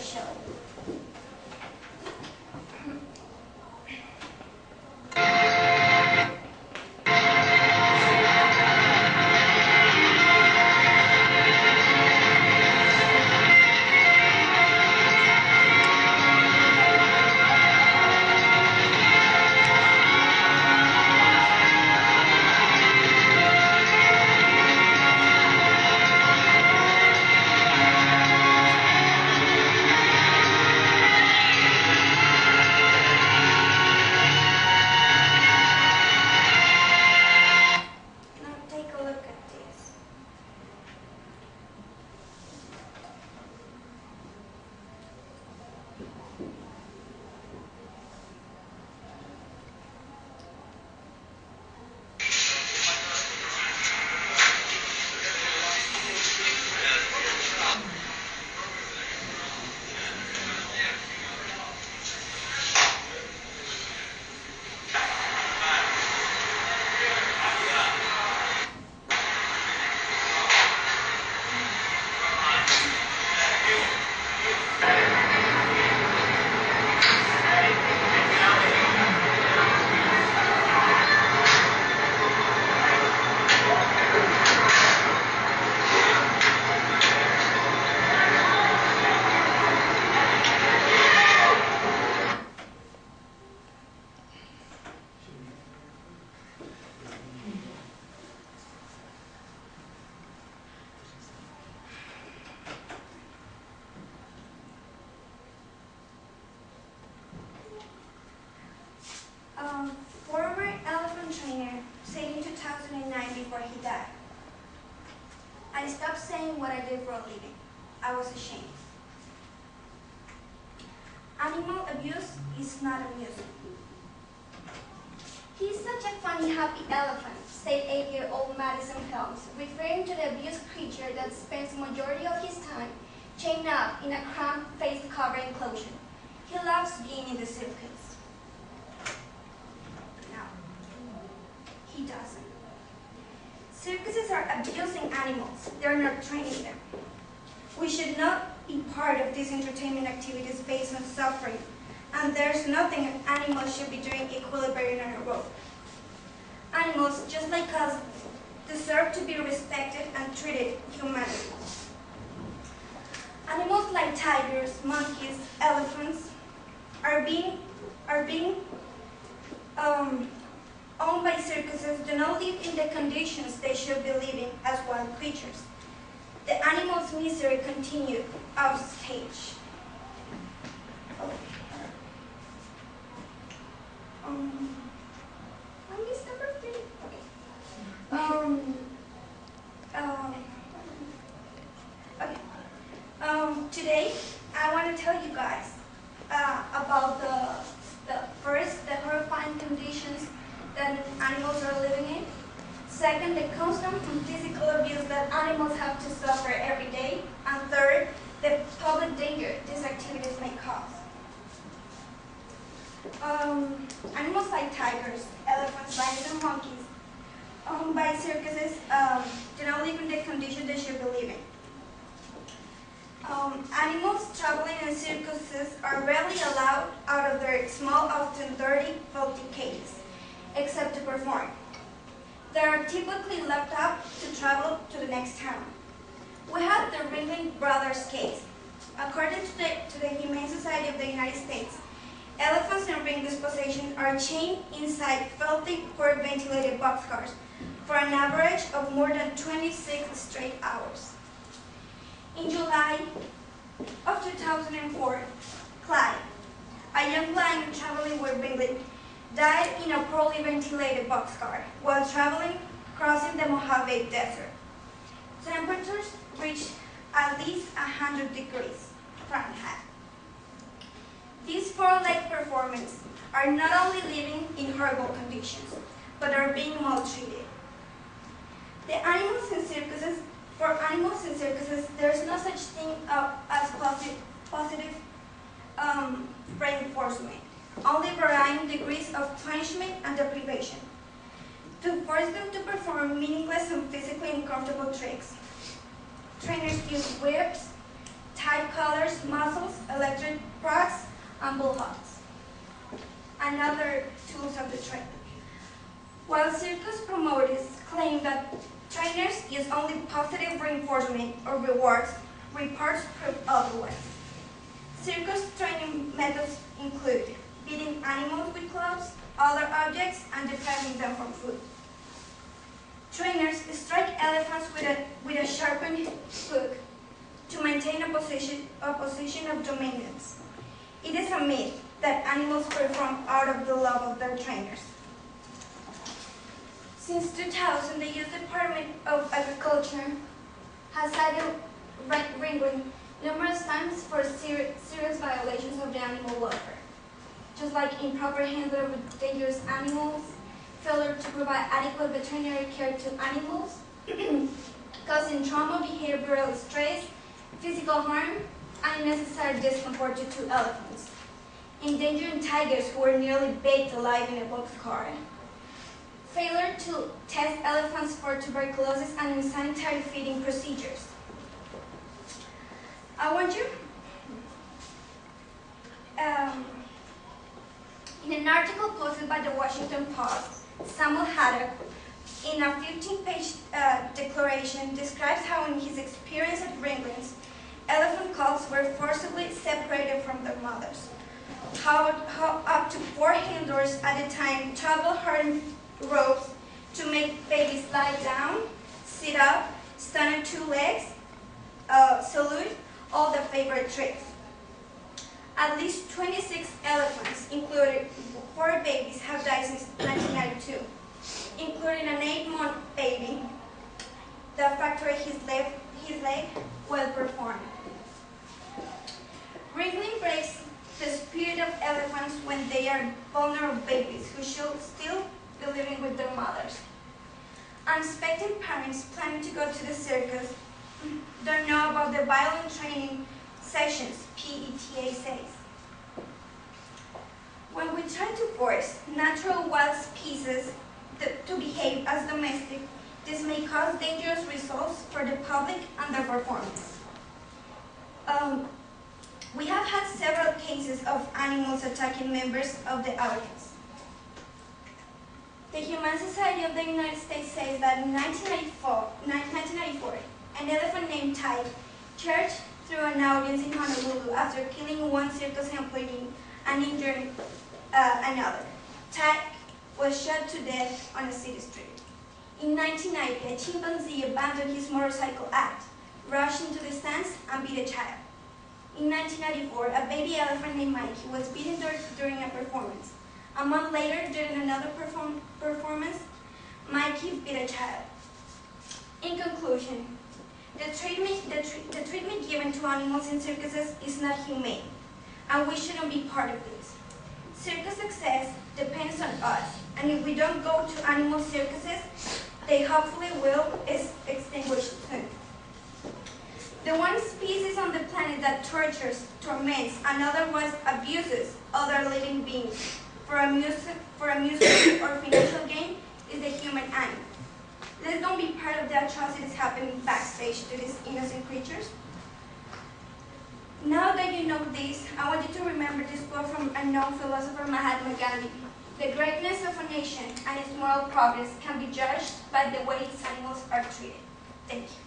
show. Former elephant trainer said in 2009 before he died, "I stopped saying what I did for a living. I was ashamed. Animal abuse is not amusing." "He's such a funny, happy elephant," said 8-year-old Madison Helms, referring to the abused creature that spends the majority of his time chained up in a cramped face-cover enclosure. "He loves being in the circus." No, he doesn't. Circuses are abusing animals. They're not training them. We should not be part of these entertainment activities based on suffering, and there's nothing an animal should be doing equally better than a rope. Animals, just like us, deserve to be respected and treated humanely. Animals like tigers, monkeys, elephants are being owned by circuses do not live in the conditions they should be living as wild creatures. The animal's misery continued off stage. I missed number 3. Okay. Today, I want to tell you guys about the horrifying conditions that animals are living in. Second, the constant and physical abuse that animals have to suffer every day. And third, the public danger these activities may cause. Animals like tigers, elephants, lions, and monkeys owned by circuses do not live in the condition they should be living. Animals traveling in circuses are rarely allowed out of their small, often dirty, filthy cages, except to perform. They are typically locked up to travel to the next town. We had the Ringling Brothers case. According to the Humane Society of the United States, elephants in ring disposition are chained inside filthy, poor ventilated boxcars for an average of more than 26 straight hours. In July of 2004, Clyde, a young lion traveling with Ringling, died in a poorly ventilated boxcar while crossing the Mojave Desert. Temperatures reached at least 100 degrees Fahrenheit. These four-leg performers are not only living in horrible conditions, but are being maltreated. For animals in circuses, there is no such thing as positive reinforcement, only varying degrees of punishment and deprivation. To force them to perform meaningless and physically uncomfortable tricks, trainers use whips, tight collars, muzzles, circus promoters claim that trainers use only positive reinforcement or rewards, reports prove otherwise. Circus training methods include beating animals with clubs, other objects, and depriving them from food. Trainers strike elephants with a sharpened hook to maintain a position of dominance. It is a myth that animals perform out of the love of their trainers. Since 2000, the U.S. Department of Agriculture has cited Ringling numerous times for serious violations of the animal welfare, just like improper handling with dangerous animals, failure to provide adequate veterinary care to animals, causing trauma, behavioral stress, physical harm, and unnecessary discomfort to elephants, endangering tigers who were nearly baked alive in a boxcar, failure to test elephants for tuberculosis and unsanitary feeding procedures. I want you, in an article posted by the Washington Post, Samuel Haddock, in a 15-page declaration, describes how in his experience at Ringlings, elephant cubs were forcibly separated from their mothers, how up to 4 handlers at a time toggle hard ropes to make babies lie down, sit up, stand on 2 legs, salute, all the favorite tricks. At least 26 elephants, including 4 babies, have died since 1992, including an 8-month baby that fractured his leg while performing. Ringling breaks the spirit of elephants when they are vulnerable babies who should still be living with their mothers. Unexpected parents planning to go to the circus don't know about the violent training sessions PETA says. When we try to force natural wild species to behave as domestic, this may cause dangerous results for the public and their performance. We have had several cases of animals attacking members of the audience. The Humane Society of the United States says that in 1994, an elephant named Ty charged through an audience in Honolulu after killing one circus employee and injuring another. Ty was shot to death on a city street. In 1990, a chimpanzee abandoned his motorcycle act, rushed into the stands, and beat a child. In 1994, a baby elephant named Mikey was beaten during a performance. A month later, during another performance, Mikey beat a child. In conclusion, the treatment given to animals in circuses is not humane, and we shouldn't be part of this. Circus success depends on us, and if we don't go to animal circuses, they hopefully will extinguish soon. The one species on the planet that tortures, torments, and otherwise abuses other living beings for amusement or financial gain is the human animal. Let's don't be part of the atrocities happening backstage to these innocent creatures. Now that you know this, I want you to remember this quote from a known philosopher, Mahatma Gandhi. The greatness of a nation and its moral progress can be judged by the way its animals are treated. Thank you.